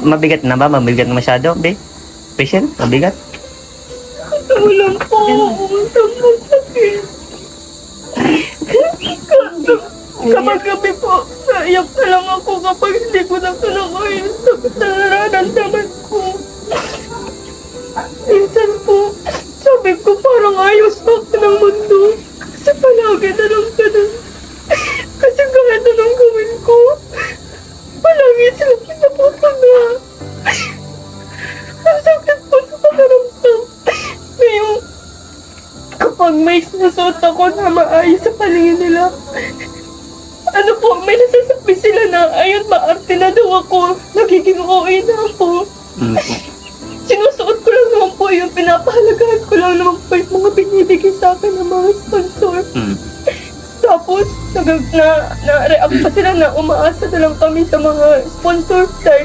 Mabigat na ba? Mabigat na masyado, be? Patient? Mabigat? Walang po. Sobrang sakit. Kapag gabi po, naiyak na lang ako kapag hindi ko na kinakain. Sakit na nararamdaman ko. Minsan po, sabi ko parang ayos na ako ng mundo. Kasi palagi na lang ganun. Kasi kahit anong gawin ko, palagi silang pinapapaga. Ang sakit po sa panaramdam. Ngayong kapag may sinusuot ako na maayos sa paningin nila, ano po, may nasasabi sila na ayun, maarte na daw ako. Nagiging okay na ako. Sinusuot ko lang naman po yung pinapahalagahan ko lang naman po yung mga binibigay sa akin ng mga sponsor. Tapos, na-react pa sila na umaasa na lang kami sa mga sponsor dahil